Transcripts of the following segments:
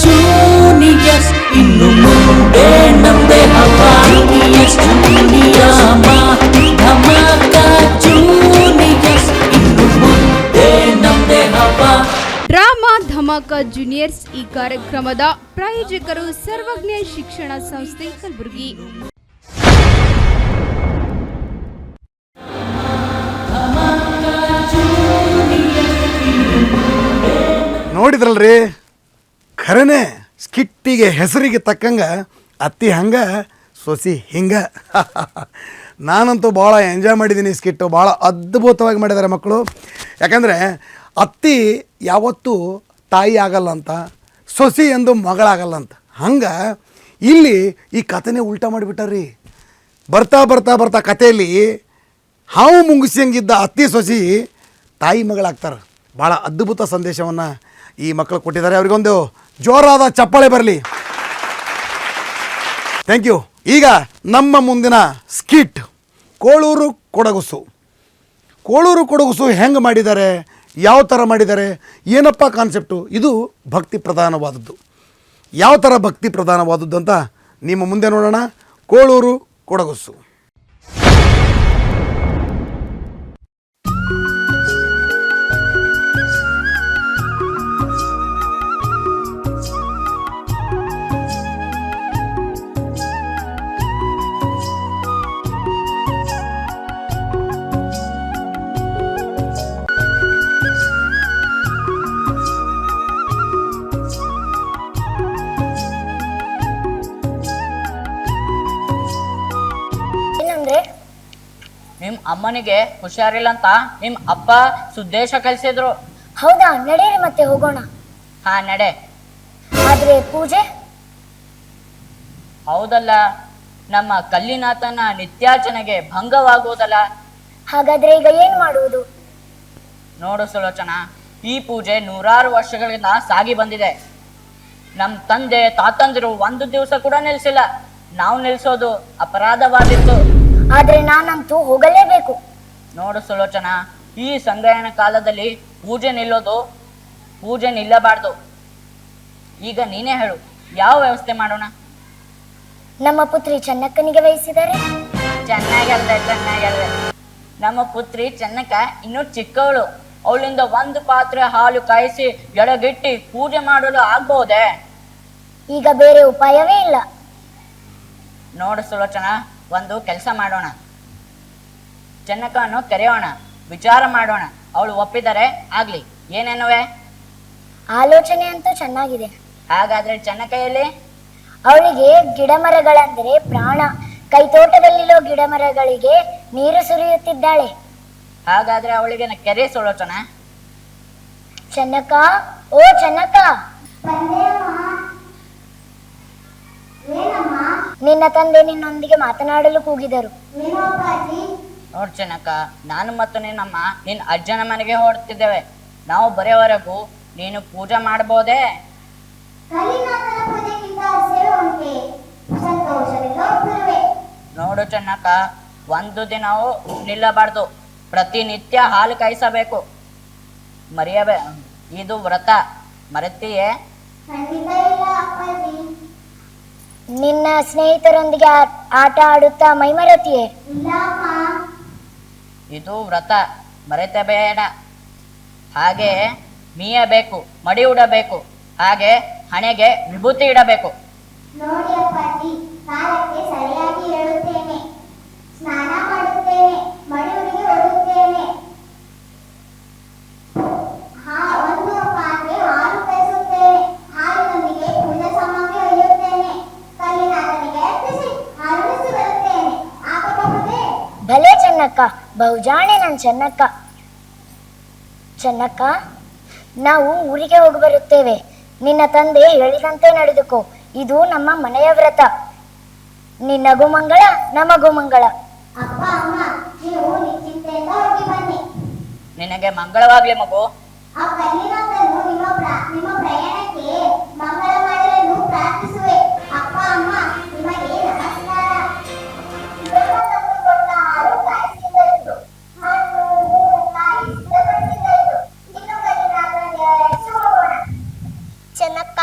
Juniors ಇನ್ನು ಮುಂದೆ ನಮ್ದೆ ಹವಾನಿಯರ್ಸ್ ಧಮಾಕ ಜೂನಿಯರ್ಸ್ ಇನ್ನು ಮುಂದೆ ನಮ್ದೆ ಹವಾ. ಡ್ರಾಮಾ ಧಮಾಕ ಜೂನಿಯರ್ಸ್ ಈ ಕಾರ್ಯಕ್ರಮದ ಪ್ರಾಯೋಜಕರು ಸರ್ವಜ್ಞ ಶಿಕ್ಷಣ ಸಂಸ್ಥೆ ಕಲಬುರಗಿ. ನೋಡಿದ್ರಲ್ರಿ, ಖರೇನೆ ಸ್ಕಿಟ್ಟಿಗೆ ಹೆಸರಿಗೆ ತಕ್ಕಂಗೆ ಅತ್ತಿ ಹಂಗೆ ಸೊಸಿ ಹಿಂಗೆ. ನಾನಂತೂ ಭಾಳ ಎಂಜಾಯ್ ಮಾಡಿದ್ದೀನಿ. ಸ್ಕಿಟ್ಟು ಭಾಳ ಅದ್ಭುತವಾಗಿ ಮಾಡಿದ್ದಾರೆ ಮಕ್ಕಳು. ಯಾಕಂದರೆ ಅತ್ತಿ ಯಾವತ್ತೂ ತಾಯಿ ಆಗಲ್ಲ ಅಂತ, ಸೊಸಿ ಎಂದು ಮಗಳಾಗಲ್ಲ ಅಂತ. ಹಂಗೆ ಇಲ್ಲಿ ಈ ಕಥೆನೇ ಉಲ್ಟಾ ಮಾಡಿಬಿಟ್ಟಾರ್ರಿ. ಬರ್ತಾ ಬರ್ತಾ ಬರ್ತಾ ಕಥೆಯಲ್ಲಿ ಹಾವು ಮುಂಗಿಸಂಗಿದ್ದ ಅತ್ತಿ ಸೊಸಿ ತಾಯಿ ಮಗಳಾಗ್ತಾರೆ. ಭಾಳ ಅದ್ಭುತ ಸಂದೇಶವನ್ನು ಈ ಮಕ್ಕಳು ಕೊಟ್ಟಿದ್ದಾರೆ. ಅವರಿಗೊಂದು ಜೋರಾದ ಚಪ್ಪಾಳೆ ಬರಲಿ. Thank you. ಈಗ ನಮ್ಮ ಮುಂದಿನ ಸ್ಕಿಟ್ ಕೋಳೂರು ಕೊಡಗುಸು. ಕೋಳೂರು ಕೊಡಗುಸು ಹೆಂಗೆ ಮಾಡಿದ್ದಾರೆ, ಯಾವ ಥರ ಮಾಡಿದ್ದಾರೆ, ಏನಪ್ಪ ಕಾನ್ಸೆಪ್ಟು? ಇದು ಭಕ್ತಿ ಪ್ರಧಾನವಾದದ್ದು. ಯಾವ ಥರ ಭಕ್ತಿ ಪ್ರಧಾನವಾದದ್ದು ಅಂತ ನಿಮ್ಮ ಮುಂದೆ ನೋಡೋಣ. ಕೋಳೂರು ಕೊಡಗುಸು. ನಿಮ್ ಅಮ್ಮನಿಗೆ ಹುಷಾರಿಲ್ಲ ಅಂತ ನಿಮ್ ಅಪ್ಪ ಸುದ್ದೇಶ ಕಲಿಸಿದ್ರು. ಹೌದಾ? ನಡೆಯಿರಿ ಮತ್ತೆ ಹೋಗೋಣ. ಹಾ ನಡೆ. ಆದ್ರೆ ಪೂಜೆ? ಹೌದಲ್ಲ, ನಮ್ಮ ಕಲ್ಲಿನಾಥನ ನಿತ್ಯಾರ್ಚನೆಗೆ ಭಂಗವಾಗುವುದಲ್ಲ. ಹಾಗಾದ್ರೆ ಈಗ ಏನ್ ಮಾಡುವುದು? ನೋಡು ಸುಲೋಚನಾ, ಈ ಪೂಜೆ 100 ವರ್ಷಗಳಿಂದ ಸಾಗಿ ಬಂದಿದೆ. ನಮ್ ತಂದೆ ತಾತಂದಿರು ಒಂದು ದಿವಸ ಕೂಡ ನಿಲ್ಸಿಲ್ಲ. ನಾವು ನಿಲ್ಸೋದು ಅಪರಾಧವಾಗಿತ್ತು. ಆದ್ರೆ ನಾನಂತೂ ಹೋಗಲೇಬೇಕು. ನೋಡು ಸುಲೋಚನಾ, ಈ ಸಂಗ್ರಹಣ ಕಾಲದಲ್ಲಿ ಪೂಜೆ ನಿಲ್ಲಬಾರ್ದು. ಈಗ ನೀನೇ ಹೇಳು, ಯಾವ ವ್ಯವಸ್ಥೆ ಮಾಡೋಣ? ನಮ್ಮ ಪುತ್ರಿ ಚೆನ್ನಕ್ಕನಿಗೆ ವಹಿಸಿದರೆ ಚೆನ್ನಾಗಲ್ದೆ. ನಮ್ಮ ಪುತ್ರಿ ಚೆನ್ನಕ್ಕ ಇನ್ನೂ ಚಿಕ್ಕವಳು. ಅವಳಿಂದ ಒಂದು ಪಾತ್ರೆ ಹಾಲು ಕಾಯಿಸಿ ಎಡಗಿಟ್ಟಿ ಪೂಜೆ ಮಾಡಲು ಆಗ್ಬಹುದೇ? ಈಗ ಬೇರೆ ಉಪಾಯವೇ ಇಲ್ಲ. ನೋಡು ಸುಲೋಚನಾ, ಒಂದು ಕೆಲಸ ಮಾಡೋಣ. ಚೆನ್ನಕ್ಕನ್ನು ಕರೆಯೋಣ, ವಿಚಾರ ಮಾಡೋಣ. ಅವಳು ಒಪ್ಪಿದರೆ ಆಗ್ಲಿ. ಏನೇನುವೆ? ಆಲೋಚನೆ ಅಂತೂ ಚೆನ್ನಾಗಿದೆ. ಹಾಗಾದ್ರೆ ಚೆನ್ನಕ್ಕಯಲ್ಲಿ? ಅವಳಿಗೆ ಗಿಡ ಮರಗಳಂದರೆ ಪ್ರಾಣ. ಕೈತೋಟದಲ್ಲಿರೋ ಗಿಡ ಮರಗಳಿಗೆ ನೀರು ಸುರಿಯುತ್ತಿದ್ದಾಳೆ. ಹಾಗಾದ್ರೆ ಅವಳಿಗೆ ಕೆರೆ ಸುಲೋಚನಾ. ಚೆನ್ನಕ್ಕ, ಓ ಚೆನ್ನಕ್ಕ, ನಿನ್ನ ತಂದೆ ನಿನ್ನೊಂದಿಗೆ ಮಾತನಾಡಲು ಕೂಗಿದರು. ನೋಡ್ ಚೆನ್ನಕ್ಕ, ನಾನು ಮತ್ತು ನಿನ್ನ ಅಜ್ಜನ ಮನೆಗೆ ಹೊರಡ್ತಿದ್ದೇವೆ. ನಾವು ಬರೆಯವರೆಗೂ ನೀನು ಪೂಜೆ ಮಾಡಬಹುದೇ? ನೋಡು ಚೆನ್ನಕ್ಕ, ಒಂದು ದಿನವೂ ನಿಲ್ಲಬಾರ್ದು. ಪ್ರತಿನಿತ್ಯ ಹಾಲು ಕಾಯಿಸಬೇಕು. ಇದು ವ್ರತ, ಮರೆತೀಯೇ? ನಿನ್ನ ಸ್ನೇಹಿತರೊಂದಿಗೆ ಆಟ ಆಡುತ್ತಾ ಮೈಮರೆತಿಯೇ? ಇದು ವ್ರತ, ಮರೆತಬೇಡ. ಹಾಗೆ ಮೀಯಬೇಕು, ಮಡಿ ಉಡಬೇಕು. ಹಾಗೆ ಹಣೆಗೆ ವಿಭೂತಿ ಇಡಬೇಕು. ನೋಡಿ ಅಪ್ಪಾಜಿ, ಕಾಲಕ್ಕೆ ಸರಿಯಾಗಿ ಹೇಳುತ್ತೇನೆ. ಸ್ನಾನ ಮಾಡುತ್ತೇನೆ, ಮಡಿ ಉಡುಗೆ ಹೊರುತ್ತೇನೆ. ಒಂದು ಪಾತ್ರೆ ಹಾಲು ಕಾಯಿಸುತ್ತೇನೆ. ಹಾಲಿನೊಂದಿಗೆ ಪೂಜಾ ಸಾಮಗ್ರಿ ಒಯ್ಯುತ್ತೇನೆ. ಕಲ್ಲಿನಾಥನಿಗೆ ಅರ್ಪಿಸಿ ಅರುಣಿಸಿ ಬರುತ್ತೇನೆ. ಆಗಬಹುದೇ? ಭಲೆ ಚೆನ್ನಕ್ಕ, ಬಹುಜಾಣೆ ನನ್ ಚೆನ್ನಕ್ಕ. ಚೆನ್ನಕ್ಕ, ನಾವು ಊರಿಗೆ ಹೋಗಿ ಬರುತ್ತೇವೆ. ನಿನ್ನ ತಂದೆ ಹೇಳಿದಂತೆ ನಡೆದುಕೋ. ಇದು ನಮ್ಮ ಮನೆಯ ವ್ರತ. ನಿನ್ನಗೂ ಮಂಗಳ, ನಮಗೂ ಮಂಗಳ. ಅಪ್ಪ ಅಮ್ಮ, ನೀವು ನಿಶ್ಚಿಂತೆಯಿಂದ ಹೋಗಿ ಬನ್ನಿ. ನಿನಗೆ ಮಂಗಳವಾಗ್ಲಿ ಮಗು. ಆ ಕಲ್ಲಿನಾಥನು ನಿಮ್ಮ ಪ್ರಯಾಣಕ್ಕೆ ಮಂಗಳ ಮಾಡಲೆಂದು ಪ್ರಾರ್ಥಿಸುವೆ. ಅಪ್ಪ ಅಮ್ಮ, ನಿಮಗೆ ನಮಸ್ಕಾರ. ಚೆನ್ನಕ್ಕ,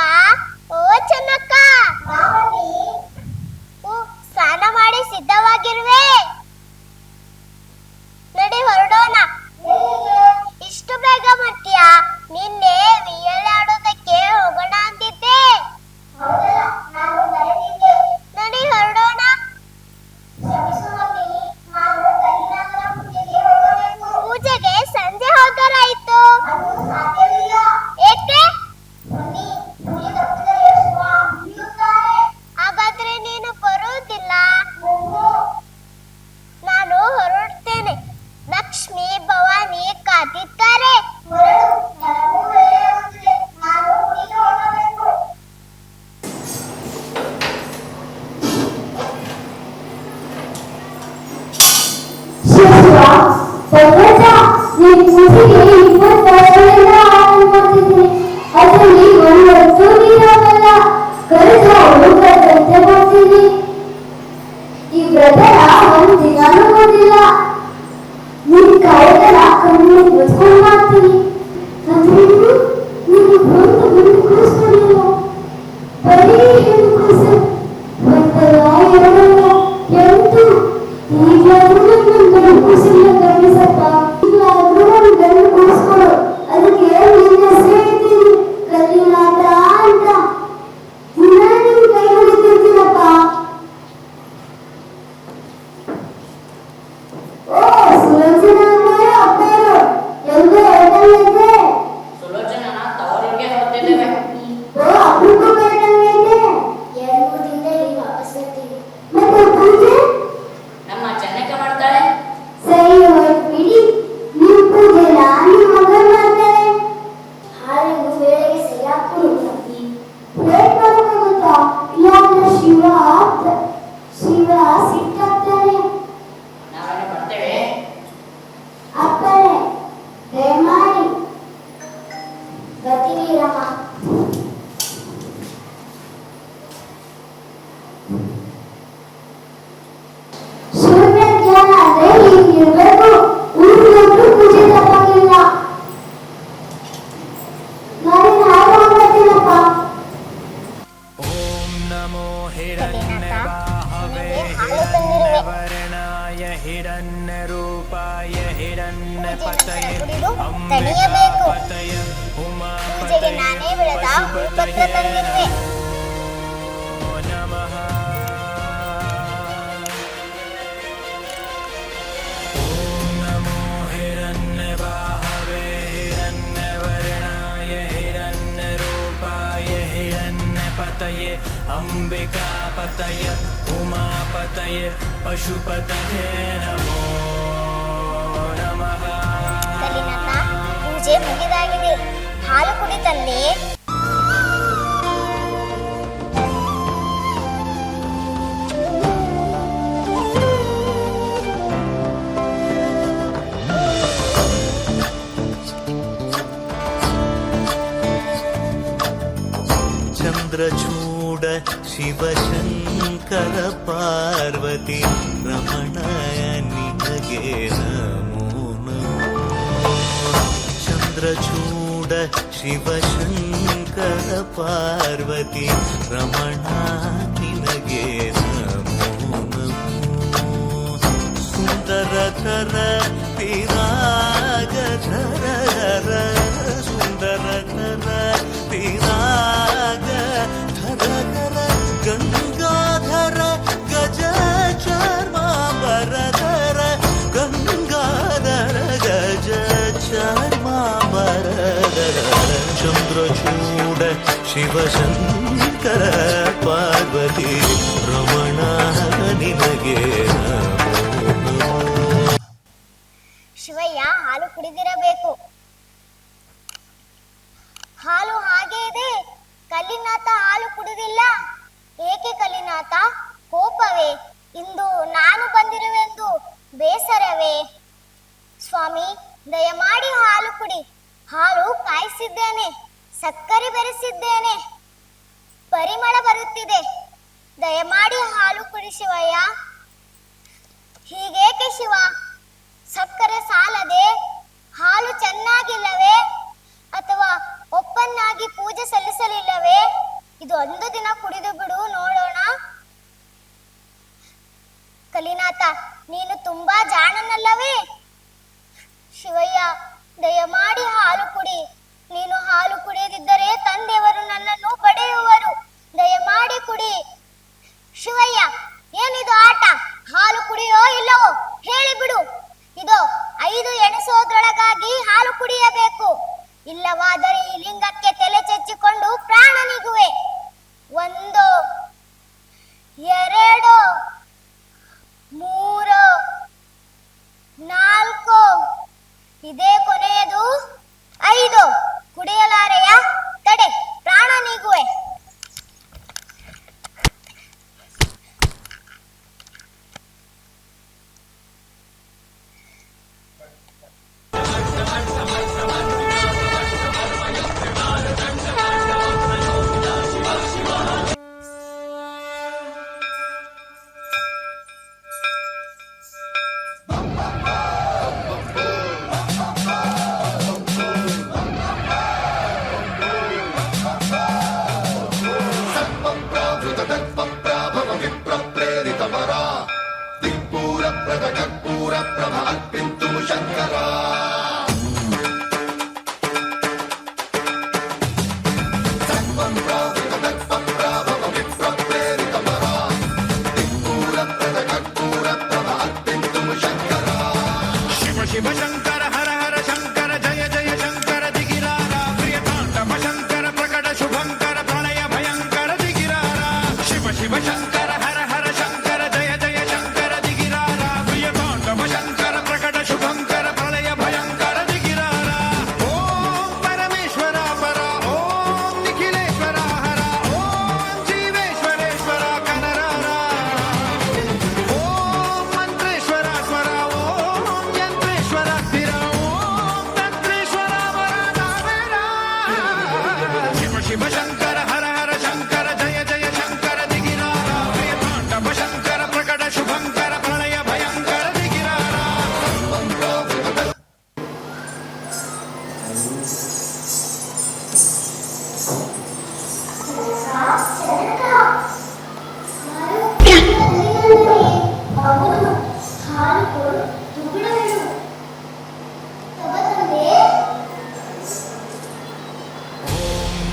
ಪರ್ವತ ನಿನ್ ಕುಸಿಗೆ 20 ವರ್ಷಗಳಿಂದ ಆನಂದ ಮಾಡ್ತಿದ್ದೀನಿ. ಅದರಲ್ಲಿ ಒಂದೊಂದು ನೀರವಲ್ಲ ಕರೆದ ಹುಡುಗರಂತೆ ಮಾಡ್ತೀನಿ. ಈ ವ್ರತನ ಒಂದಿನಾನು ಓದಿಲ್ಲ. ನಿನ್ ಕಾಯಿಗಳ ಕಣ್ಣು ಮುಚ್ಕೊಂಡು ಮಾಡ್ತೀನಿ. ಅದ್ರಿಂದ ನಿನ್ನ ಒಂದು ಗಂಡು ಕೂರಿಸ್ಕೊಂಡಿಲ್ಲ. ಬರೀ ಹೆಣ್ಣು ಕೂಸು ಒಂದಲ್ಲ ಎರಡಲ್ಲ 8. ಈಗಲಾದ್ರೂ ನನ್ನ ಗಂಡು ಕೂಸಿಲ್ಲ ಗಮನಿಸಪ್ಪ. ಈಗಲಾದ್ರೂ ನನ್ನ ಗಂಡು ಕೂರಿಸ್ಕೊಡು. ಅದಕ್ಕೆ ನಿನ್ನ ಹೆಸರು ಹೇಳ್ತೀನಿ, ಕಲ್ಲಿನಾಟ ಅಂತ. ದಿನ ನಿನ್ ಕೈ ಹಿಡಿತಿರ್ತೀನಪ್ಪ. ಓ ಸುಲೋಚನಾ ಅಮ್ಮಯ್ಯ ಅಪ್ಪರು ಎಲ್ಲ ಹೊರಟಂಗೈತೆ. ಸುಲೋಚನನ ತವರಿಗೆ ಹೊರಟಿದ್ದೇವೆ. ಓ ಅಪ್ಪಗೂ ಹೊರಟಂಗೈತೆ. 2 ದಿನದಿಂದ ಇಲ್ಲಿ ವಾಪಸ್ ಬರ್ತೀವಿ. ಮತ್ತೆ ಪೂಜೆ ನಮ್ಮ ಚೆನ್ನಕ್ಕೆ ಮಾಡ್ತಾಳೆ. ಸರಿ ಹೊರಟ್ಬಿಡಿ. ನಿಮ್ ಪೂಜೆನ ನಿಮ್ಮ ಮಗ ಮಾಡ್ತಾರೆ. ಹಾಲಿಗೂ ಬೇಳೆಗೆ ಸರಿಯಾಗಿ ಕೊಡು. ಪ್ಲೇಟ್ ಮಾಡೋಕ್ಕಾಗುತ್ತಾ? ಇಲ್ಲಾಂದ್ರೆ ಶಿವ ಸಿಟ್ಟಾಗ್ತಾನೆ. ನಾವೇನು ಬರ್ತೇವೆ. ಅಪ್ಪನೇ ದಯಮಾಡಿ ಬರ್ತೀನಿ ರಮ್ಮ. ಶೂನ್ಯ ಜ್ಞಾನ ಅಂದ್ರೆ ಹೀಗಿರ್ಬೇಕು. ಊರಿನೊಬ್ರು ಪೂಜೆ ತಪ್ಪಾಗಿಲ್ಲ. ನಾನೇನು ಹಾಳು ಮಾಡ್ತೀನಪ್ಪ. ಓಂ ನಮೋ ನಿನಗೆ ಹಾಲು ತಂದಿರುವೆ. ಹಿರಣ್ಯವರ್ಣಾಯ ಹಿರಣ್ಯರೂಪಾಯ ಹಿರಣ್ಯಪತಯೇ ಕುಡಿದು ತಣಿಯಬೇಕು. ಪತಯ ಪೂಜೆಗೆ ಉಮಾಪತಯೇ ನಾನೇ ಬೆಳೆದ ಹೂಪತ್ರ ತಂದಿರುವೆ. ನಮಃ. ಓಂ ನಮೋ ಹಿರಣ್ಯವಾಹವೇ ಹಿರಣ್ಯವರ್ಣಾಯ ಹಿರಣ್ಯರೂಪಾಯ ಹಿರಣ್ಯಪತಯೇ ಅಂಬಿಕಾಪತಯ ಉಮಾಪತಯ ಪಶುಪತಯೇ ನಮೋ ನಮಃ. ಕಲಿನಾಥ, ಪೂಜೆ ಮುಗಿದಾಗಿದೆ. ಹಾಲು ಕುಡಿತಲ್ಲಿ. ಚಂದ್ರಚೂಡ ಶಿವಶಂಕರ ಪಾರ್ವತಿ ರಮಣಯ ನಿನಗೆ ನಮೋ ನಮೋ. ಚಂದ್ರಚೂಡ ಶಿವಶಂಕರ ಪಾರ್ವತಿ ರಮಣ ನಿನಗೆ ನಮೋ ನಮೋ. ಸುಂದರತರ ಪಿರಾಗಧರ ಸುಂದರತರ ಪಿರಾಗ ಧರ ಗಂಗಾಧರ ಗಜ ಚರ್ಮಾಂಬರಧರ ಗಂಗಾಧರ ಗಜ ಚರ್ಮಾಂಬರಧರ. ಚಂದ್ರಚೂಡ ಶಿವಶಂಕರ ಪಾರ್ವತಿ ರಮಣ ನಿನಗೆ ನಮೋ ನಮೋ. ಶಿವಯ್ಯ ಹಾಲು ಕುಡಿದಿರಬೇಕು. ಹಾಲು ಹಾಗೆ ಇದೆ. ಕಲ್ಲಿನಾಥ ಹಾಲು ಕುಡಿದಿಲ್ಲ. ಏಕೆ ಕಲ್ಲಿನಾಥ? ಕೋಪವೇ? ಇಂದು ನಾನು ಬಂದಿರುವೆಂದು ಬೇಸರವೇ? ಸ್ವಾಮಿ, ದಯಮಾಡಿ ಹಾಲು ಕುಡಿ. ಹಾಲು ಕಾಯಿಸಿದ್ದೇನೆ, ಸಕ್ಕರೆ ಬೆರೆಸಿದ್ದೇನೆ, ಪರಿಮಳ ಬರುತ್ತಿದೆ. ದಯಮಾಡಿ ಹಾಲು ಕುಡಿ ಶಿವಯ್ಯ. ಹೀಗೇಕೆ ಶಿವ? ಸಕ್ಕರೆ ಸಾಲದೆ ಹಾಲು ಚೆನ್ನಾಗಿಲ್ಲವೇ? ಅಥವಾ ಒಪ್ಪನ್ನಾಗಿ ಪೂಜೆ ಸಲ್ಲಿಸಲಿಲ್ಲವೇ? ಇದು ಒಂದು ದಿನ ಕುಡಿದು ಬಿಡು ನೋಡೋಣ. ಕಲಿನಾಥ, ನೀನು ತುಂಬಾ ಜಾಣನಲ್ಲವೇ? ಶಿವಯ್ಯ, ದಯಮಾಡಿ ಹಾಲು ಕುಡಿ. ನೀನು ಹಾಲು ಕುಡಿಯದಿದ್ದರೆ ತಂದೆಯವರು ನನ್ನನ್ನು ಬಡಿಯುವರು. ದಯಮಾಡಿ ಕುಡಿ. ಶಿವಯ್ಯ, ಏನಿದು ಆಟ? ಹಾಲು ಕುಡಿಯೋ ಇಲ್ಲವೋ ಹೇಳಿಬಿಡು. ಇದು 5 ಎಣಿಸೋದ್ರೊಳಗಾಗಿ ಹಾಲು ಕುಡಿಯಬೇಕು. ಇಲ್ಲವಾದರೆ ಈ ಲಿಂಗಕ್ಕೆ ತಲೆ ಚಚ್ಚಿಕೊಂಡು ಪ್ರಾಣ ನೀಗುವೆ. 1 2 3 4 ಇದೇ ಕೊನೆಯದು 5. ಕುಡಿಯಲಾರೆಯ? ತಡೆ, ಪ್ರಾಣ ನೀಗುವೆ.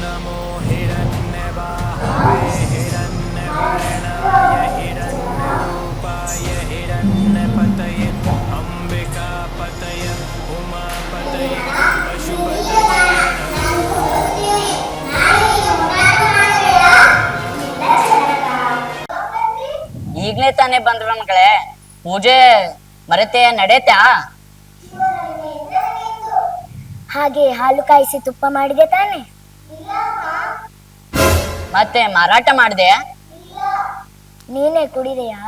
नमो हिरण्यवाहाय हिरण्यवर्णाय हिरण्यरूपाय हिरण्यपतये अम्बिकापतये उमापतये पशुपतये ಈಗ್ಲೇ ತಾನೇ ಬಂದ್ರ ಮಗಳೇ, ಪೂಜೆ ಮರೆತೆ ನಡೆತಾ? ಹಾಗೆ ಹಾಲು ಕಾಯಿಸಿ ತುಪ್ಪ ಮಾಡಿದೆ ತಾನೆ? ಮತ್ತೆ ಮಾರಾಟ ಮಾಡಿದೆ? ನೀನೇ ಕುಡಿದೆಯಾ?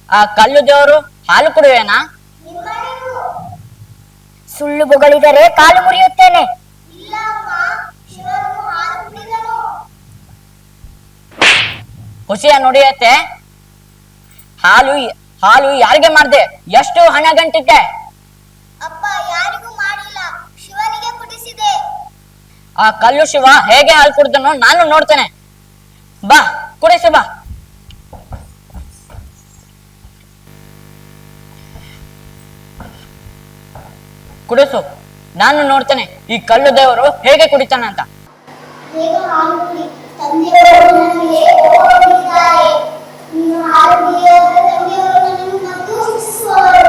ಆ ಕಲ್ಲು ದೇವರು ಹಾಲು ಕುಡಿಯುವೇನಾ? ಸುಳ್ಳು ಬೊಗಳಿದರೆ ಕಾಲು ಮುರಿಯುತ್ತೇನೆ. ಖುಷಿಯ ನುಡಿಯತ್ತೆ. ಹಾಲು ಹಾಲು ಯಾರಿಗೆ ಮಾಡ್ದೆ? ಎಷ್ಟು ಹಣ ಗಂಟಿಟ್ಟೆ? ಅಪ್ಪ ಯಾರಿಗೂ ಮಾಡಿಲ್ಲ, ಶಿವನಿಗೆ ಕುಡಿಸಿದೆ. ಆ ಕಲ್ಲು ಶಿವ ಹೇಗೆ ಹಾಲು ಕುಡ್ದನೋ ನಾನು ನೋಡ್ತೇನೆ. ಬಾ ಕುಡಿಸಿ ಬಾ. ಕುಡಿಸು, ನಾನು ನೋಡ್ತೇನೆ ಈ ಕಲ್ಲು ದೇವರು ಹೇಗೆ ಕುಡಿತಾನಂತ. ಬೇಗ ಹಾಲು ಕುಡಿ, ತಂದೆಯವರು ನನಗೆ ಹೋಗಿದ್ದಾರೆ. ನೀನು ಹಾಲು ಕುಡಿಯೋದ್ರೆ ತಂದೆಯವರು ನನ್ನನ್ನು ಮತ್ತು ಶಿಕ್ಷಿಸುವವರು.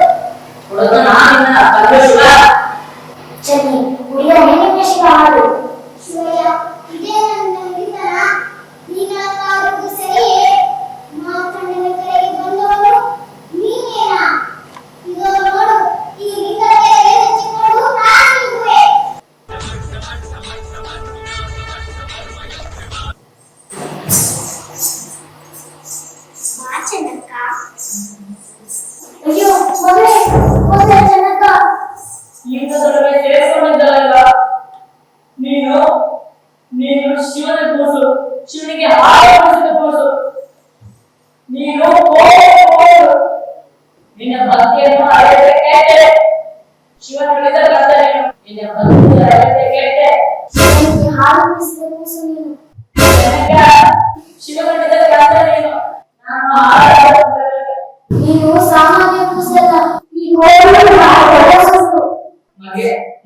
ಚನ್ನಿ, ಕುಡಿಯ ನಿಮಗೆ ಶಿವ ಹಾಲು. ಶಿವಯ್ಯ, ಇದೇ ನನ್ನ ಹಿರಿತನ. ನೀನಾದರೂ ಸರಿಯೇ? ಮಾತಣ್ಣನ ಕರೆಗೆ ಬಂದವರು ನೀನೇನಾ? ಇದೋ ನೋಡು, ಈ ಲಿಂಗಕ್ಕೆ ಹೆಚ್ಚಿಕೊಂಡು ನಾನಿರುವೆ. ಅಯ್ಯೋ ಮಗಳೇ, ಹೋದ ಜನಕ. ನೀನು ಶಿವನ ಕೂಸು, ಶಿವನಿಗೆ ಹಾಲು ಕುಡಿಸಿದ ಕೂಸು. ನೀನು ನಿನ್ನ ಭಕ್ತಿಯನ್ನು ಅಳೆಯದೆ ಕೇಳ್ತೆ. ಶಿವನ ಉಳಿದ ಕರ್ತವ್ಯನು ನಿನ್ನ ಭಕ್ತಿಯನ್ನು ಅಳೆಯದೆ ಕೇಳ್ತೆ. ಶಿವನಿಗೆ ಹಾಲು ಕುಡಿಸಿದ ಕೂಸು ನೀನು. ಶಿವನ ಉಳಿದ ಕರ್ತವ್ಯನು ನಾನು ಹಾಲು ನೀನು ಸಾಮಾನ್ಯ ಕೂಸಲ್ಲ, ಈ ಗೋಳು ಸೊಸು.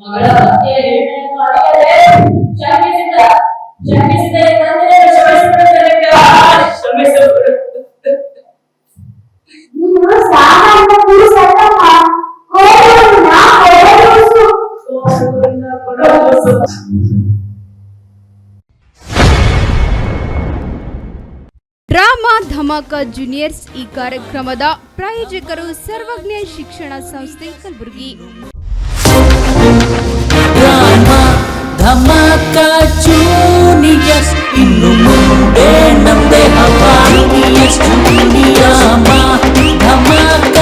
ಮಗಳ ಭಕ್ತಿಯ ಹಿರಿಮೆಯನ್ನು ಅಳೆಯದೆ ಶಂಕಿಸಿದ ತಂದೆಯನ್ನು ಶ್ರಮಿಸಬಿಡು. ನೀನು ಸಾಮಾನ್ಯ ಕೂಸಲ್ಲಮ್ಮ, ಗೋಳನ್ನ ಕೊಡೋಸು. ಡ್ರಾಮಾ ಧಮಾಕ ಜೂನಿಯರ್ಸ್ ಈ ಕಾರ್ಯಕ್ರಮದ ಪ್ರಾಯೋಜಕರು ಸರ್ವಜ್ಞ ಶಿಕ್ಷಣ ಸಂಸ್ಥೆ ಕಲಬುರಗಿ. ಡ್ರಾಮಾ ಧಮಾಕ ಜೂನಿಯರ್ಸ್ ಇನ್ನು ಮುಂದೆ ನಮ್ದೇ ಹವಾ. ಡ್ರಾಮಾ ಧಮಾಕ